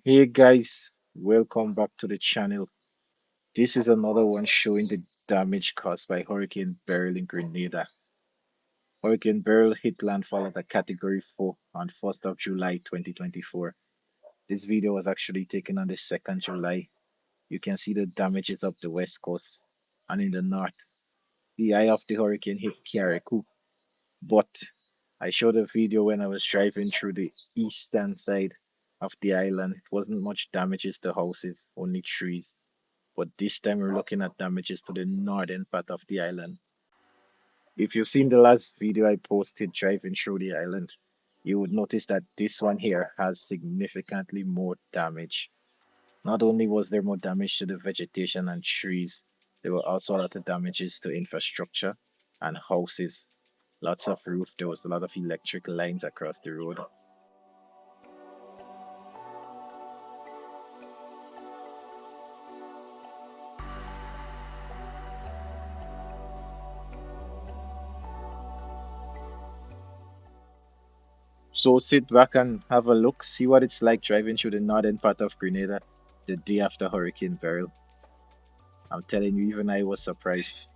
Hey guys, welcome back to the channel. This is another one showing the damage caused by Hurricane Beryl in Grenada. Hurricane Beryl hit landfall at a Category 4 on 1st of July 2024. This video was actually taken on the 2nd July. You can see the damages up the west coast and in the north. The eye of the hurricane hit Carriacou, but I showed a video when I was driving through the eastern side of the island. It wasn't much damages to houses, only trees. But this time we're looking at damages to the northern part of the island. If you've seen the last video I posted driving through the island, you would notice that this one here has significantly more damage. Not only was there more damage to the vegetation and trees, there were also a lot of damages to infrastructure and houses. Lots of roof, there was a lot of electric lines across the road. So sit back and have a look, see what it's like driving through the northern part of Grenada the day after Hurricane Beryl. I'm telling you, even I was surprised.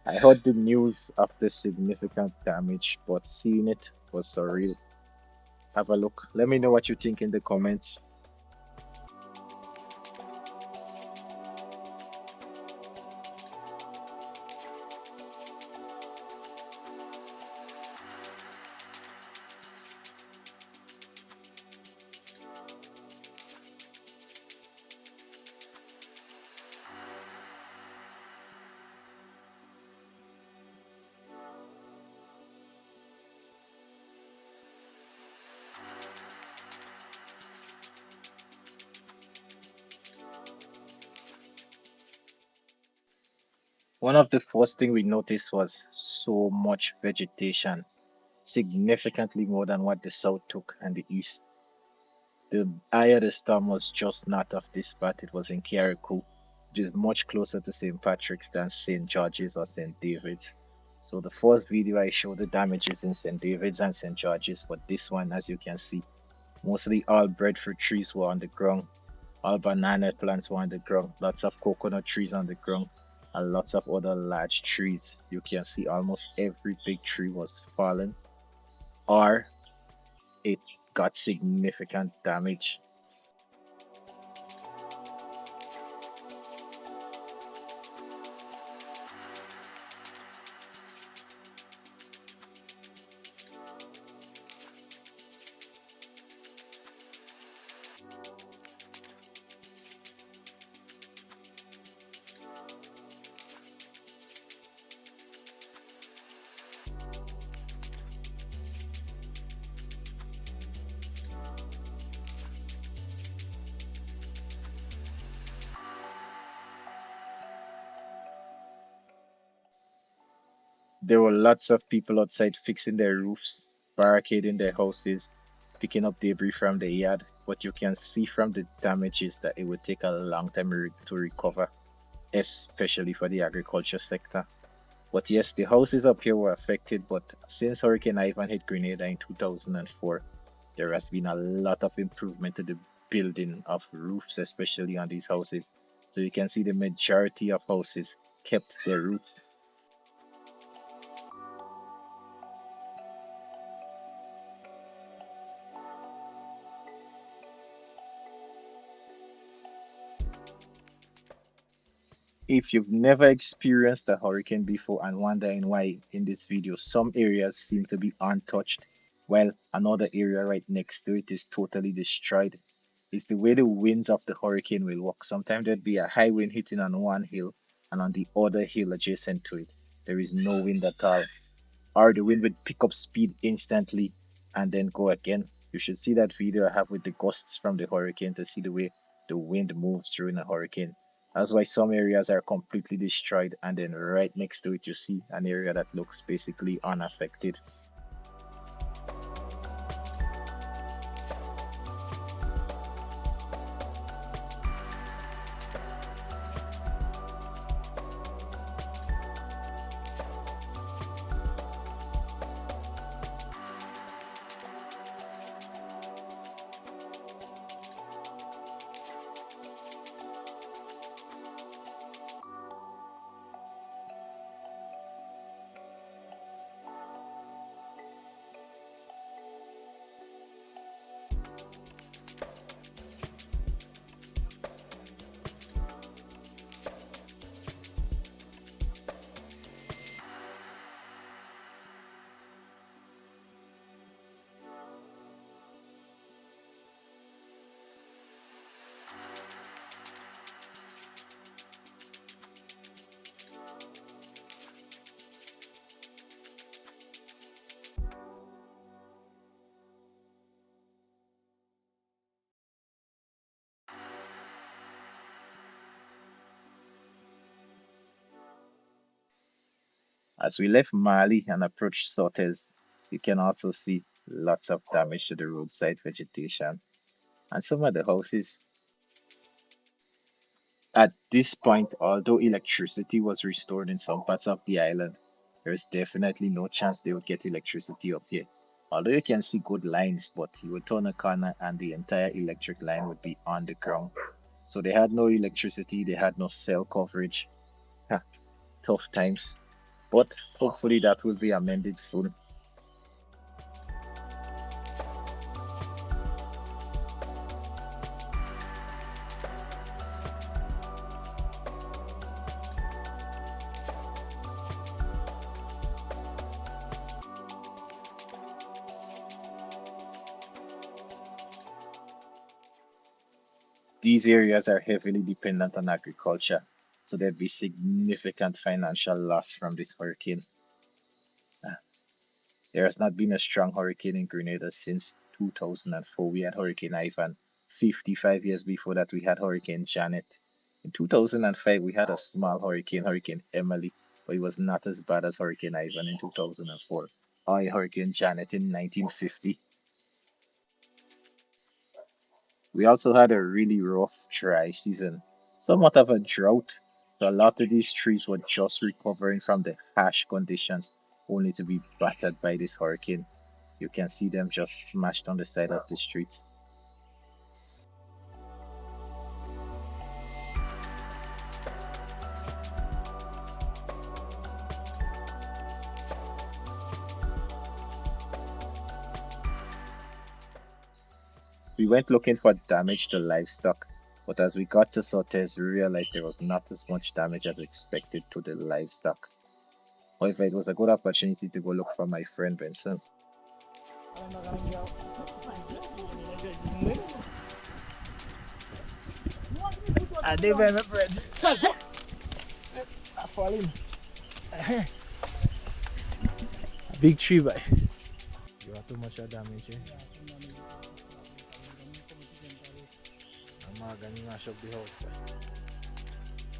I heard the news of the significant damage, but seeing it was surreal. Have a look. Let me know what you think in the comments. One of the first thing we noticed was so much vegetation, significantly more than what the south took and the east. The eye of the storm was just north of this part. It was in Carriacou, which is much closer to St. Patrick's than St. George's or St. David's. So the first video I showed the damages in St. David's and St. George's, but this one, as you can see, mostly all breadfruit trees were on the ground, all banana plants were on the ground, lots of coconut trees on the ground, and lots of other large trees. You can see almost every big tree was fallen or it got significant damage. There were lots of people outside fixing their roofs, barricading their houses, picking up debris from the yard. But you can see from the damages that it would take a long time to recover, especially for the agriculture sector. But yes, the houses up here were affected, but since Hurricane Ivan hit Grenada in 2004, there has been a lot of improvement to the building of roofs, especially on these houses. So you can see the majority of houses kept their roof. If you've never experienced a hurricane before and wondering why in this video some areas seem to be untouched while another area right next to it is totally destroyed, it's the way the winds of the hurricane will work. Sometimes there'd be a high wind hitting on one hill and on the other hill adjacent to it, there is no wind at all. Or the wind would pick up speed instantly and then go again. You should see that video I have with the gusts from the hurricane to see the way the wind moves during a hurricane. That's why some areas are completely destroyed, and then right next to it, you see an area that looks basically unaffected. As we left Mali and approached Sauteurs, you can also see lots of damage to the roadside vegetation and some of the houses. At this point, although electricity was restored in some parts of the island, there is definitely no chance they would get electricity up here. Although you can see good lines, but you would turn a corner and the entire electric line would be on the ground. So they had no electricity, they had no cell coverage. Ha, tough times. But hopefully that will be amended soon. These areas are heavily dependent on agriculture, so there'd be significant financial loss from this hurricane. Uh, There has not been a strong hurricane in Grenada since 2004. We had Hurricane Ivan. 55 years before that, we had Hurricane Janet. In 2005, we had a small hurricane, Hurricane Emily, but it was not as bad as Hurricane Ivan in 2004 or Hurricane Janet in 1950. We also had a really rough dry season, somewhat of a drought. So a lot of these trees were just recovering from the harsh conditions, only to be battered by this hurricane. You can see them just smashed on the side of the streets. We went looking for damage to livestock, but as we got to Sauteurs, we realized there was not as much damage as expected to the livestock. However, it was a good opportunity to go look for my friend Benson. I did my friend. I fall in. A big tree, boy. You have too much damage, eh? I'm gonna mash up the house.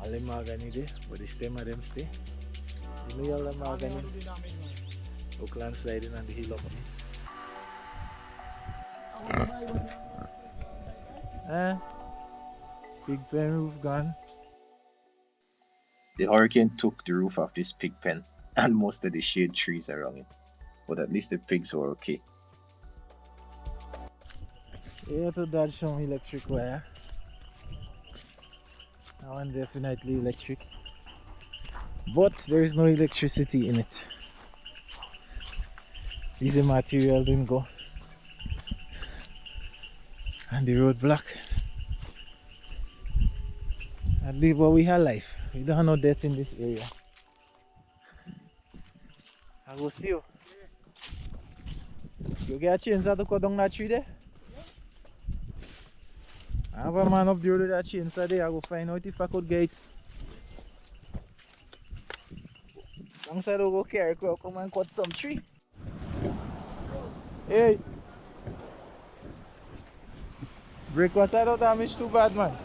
All the mahogany there, but the stem of them stay. You know all the mahogany? Look landsliding on the hill up there. Pig pen roof gone. The hurricane took the roof of this pig pen and most of the shade trees around it, but at least the pigs were okay. You have to dodge some electric wire. That one definitely electric, but there is no electricity in it. This material didn't go, and the road block. At least but we have life. We don't have no death in this area. I will see you. You get a chainsaw to cut down that tree there? I have a man up there with that chainsaw there. I will find out if I could get it. Alongside I'll go Carriacou, come and cut some tree. Hey! Breakwater don't damage too bad, man.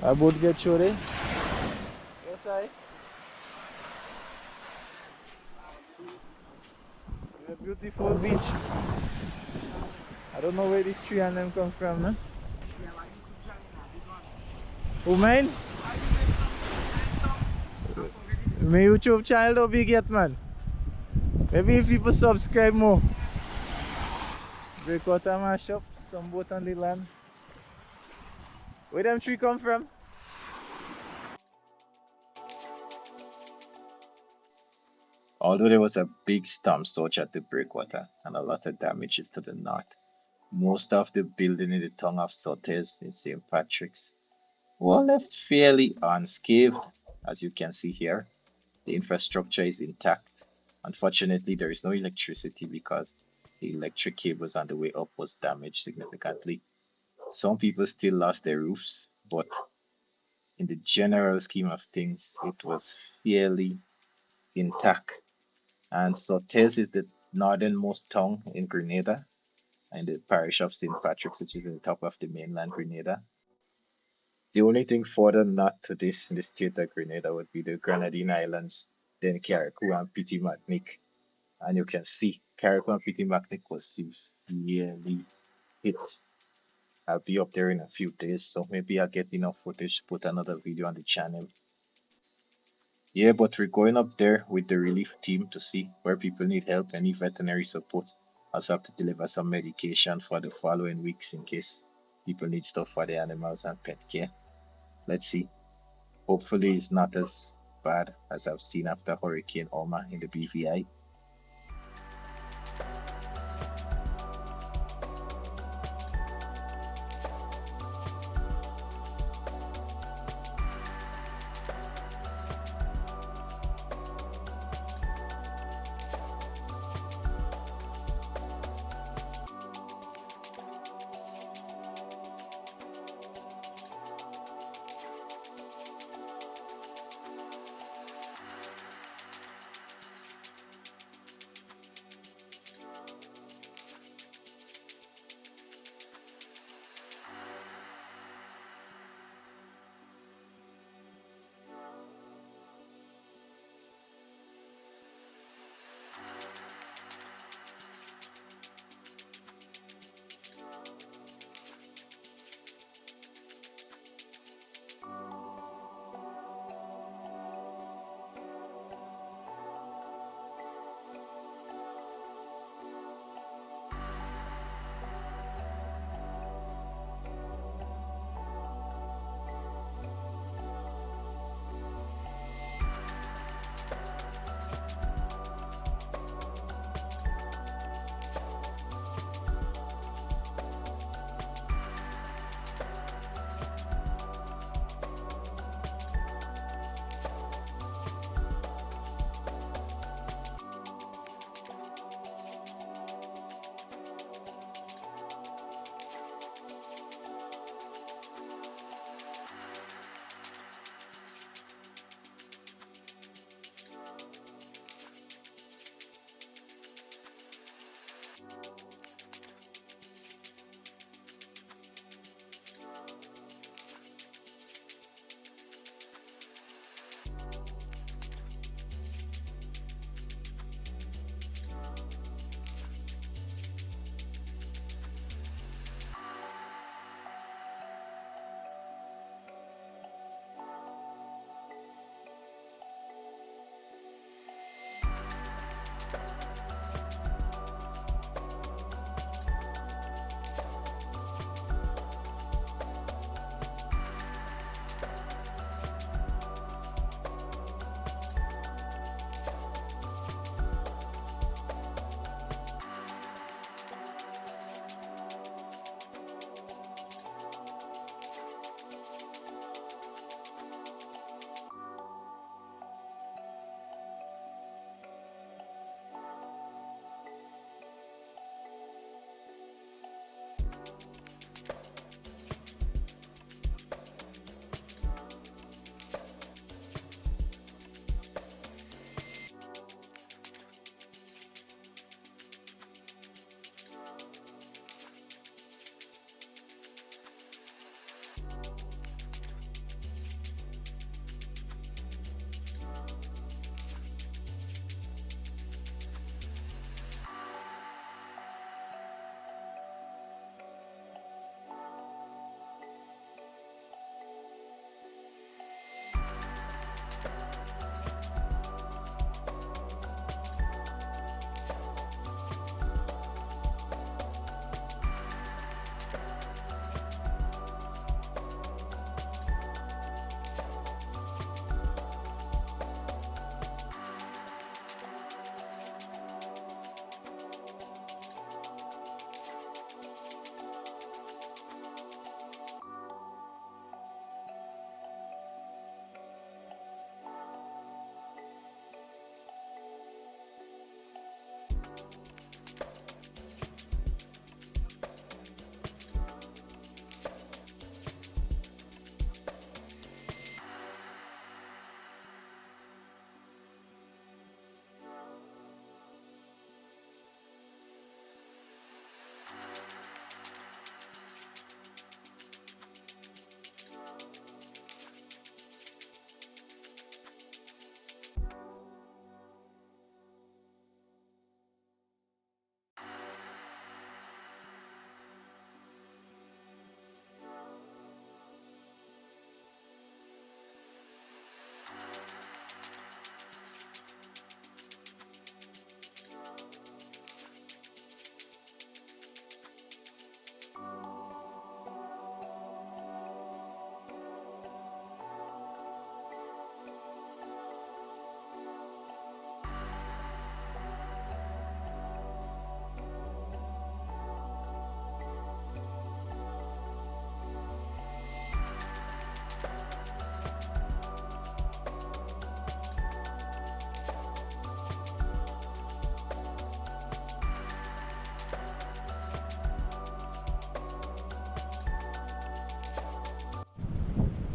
I both get sure, eh? Yes, I. A beautiful beach. I don't know where this tree and them come from, no? Who mine? My YouTube channel don't big yet, man. Maybe if people subscribe more. Breakwater mash up, some boat on the land. Where them tree come from? Although there was a big storm surge at the breakwater and a lot of damages to the north, most of the building in the town of Sauteurs in St. Patrick's were left fairly unscathed, as you can see here. The infrastructure is intact. Unfortunately, there is no electricity because the electric cables on the way up was damaged significantly. Some people still lost their roofs, but in the general scheme of things, it was fairly intact. And Sauteurs is the northernmost town in Grenada, in the parish of St. Patrick's, which is in the top of the mainland Grenada. The only thing further north to this in the state of Grenada would be the Grenadine Islands, then Carriacou and Petit Martinique. And you can see Carriacou and Petit Martinique was severely hit. I'll be up there in a few days, so maybe I'll get enough footage to put another video on the channel. Yeah, but we're going up there with the relief team to see where people need help, any veterinary support. Also have to deliver some medication for the following weeks in case people need stuff for the animals and pet care. Let's see. Hopefully it's not as bad as I've seen after Hurricane Irma in the BVI.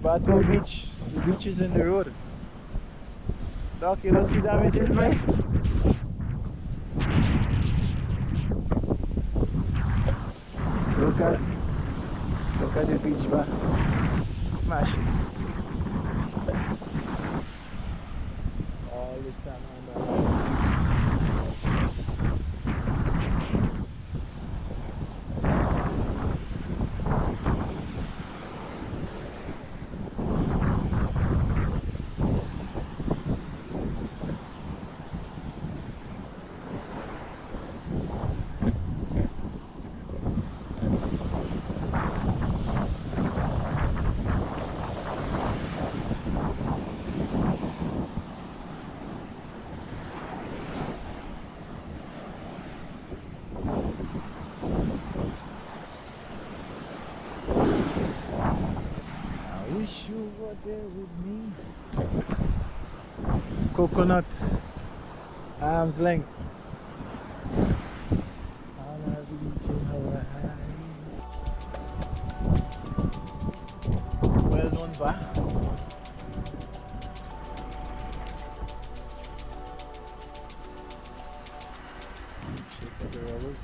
Batwell Beach. The beach is in the road. Doc, you don't see damages, man? Look at look at the beach, man. Smash it. All the sand on the line. I wish you were there with me. Coconut, arm's length. On our beach in Hawaii. Well known bar. Check out the rollers.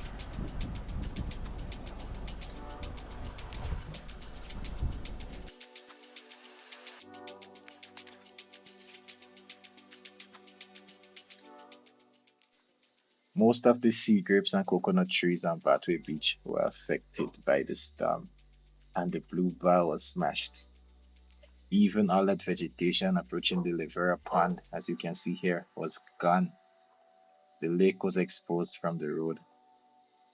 Most of the sea grapes and coconut trees on Batway Beach were affected by the storm, and the blue bar was smashed. Even all that vegetation approaching the Livera Pond, as you can see here, was gone. The lake was exposed from the road.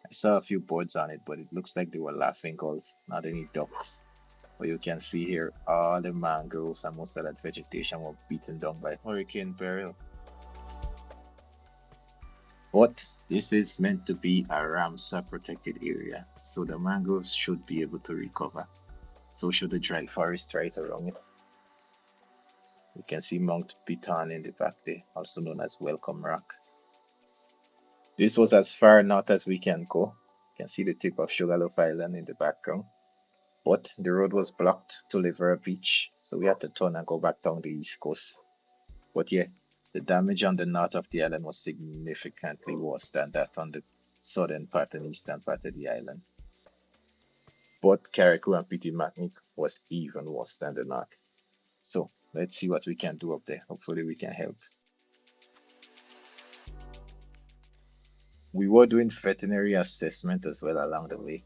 I saw a few birds on it, but it looks like they were laughing gulls, not any ducks. But you can see here all the mangroves and most of that vegetation were beaten down by Hurricane Beryl. But this is meant to be a Ramsar protected area, so the mangroves should be able to recover. So should the dry forest right around it. You can see Mount Piton in the back there, also known as Welcome Rock. This was as far north as we can go. You can see the tip of Sugarloaf Island in the background. But the road was blocked to Livera Beach, so we had to turn and go back down the east coast. But yeah, the damage on the north of the island was significantly worse than that on the southern part and eastern part of the island. But Carriacou and Petit Martinique was even worse than the north. So let's see what we can do up there. Hopefully we can help. We were doing veterinary assessment as well along the way.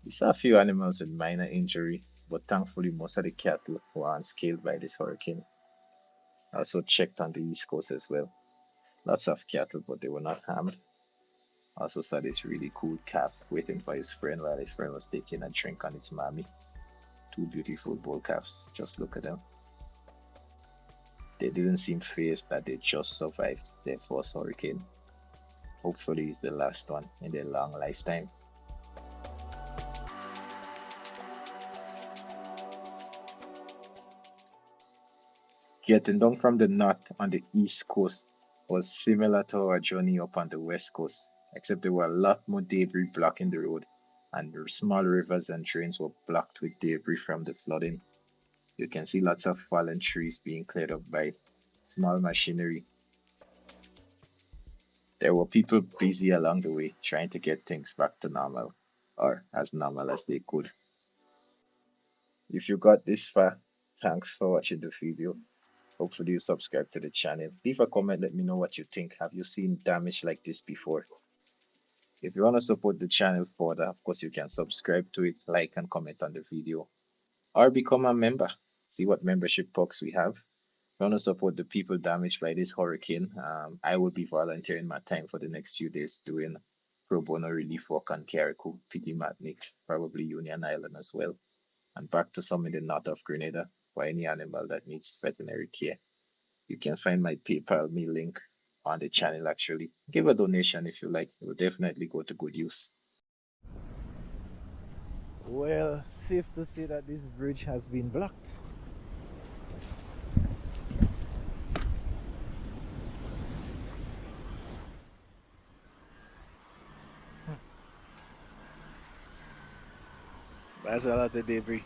We saw a few animals with minor injury, but thankfully most of the cattle were unscathed by this hurricane. I also checked on the east coast as well. Lots of cattle, but they were not harmed. Also saw this really cool calf waiting for his friend while his friend was taking a drink on its mommy. Two beautiful bull calves. Just look at them. They didn't seem fazed that they just survived their first hurricane. Hopefully it's the last one in their long lifetime. Getting down from the north on the east coast was similar to our journey up on the west coast, except there were a lot more debris blocking the road, and the small rivers and drains were blocked with debris from the flooding. You can see lots of fallen trees being cleared up by small machinery. There were people busy along the way trying to get things back to normal, or as normal as they could. If you got this far, thanks for watching the video. Hopefully you subscribe to the channel. Leave a comment, let me know what you think. Have you seen damage like this before? If you want to support the channel further, of course you can subscribe to it, like and comment on the video, or become a member. See what membership perks we have. If you want to support the people damaged by this hurricane, I will be volunteering my time for the next few days doing pro bono relief work on Carriacou, Petit Martinique, probably Union Island as well, and back to some in the north of Grenada for any animal that needs veterinary care. You can find my PayPal me link on the channel actually. Give a donation if you like. It will definitely go to good use. Well, safe to say that this bridge has been blocked. That's a lot of debris.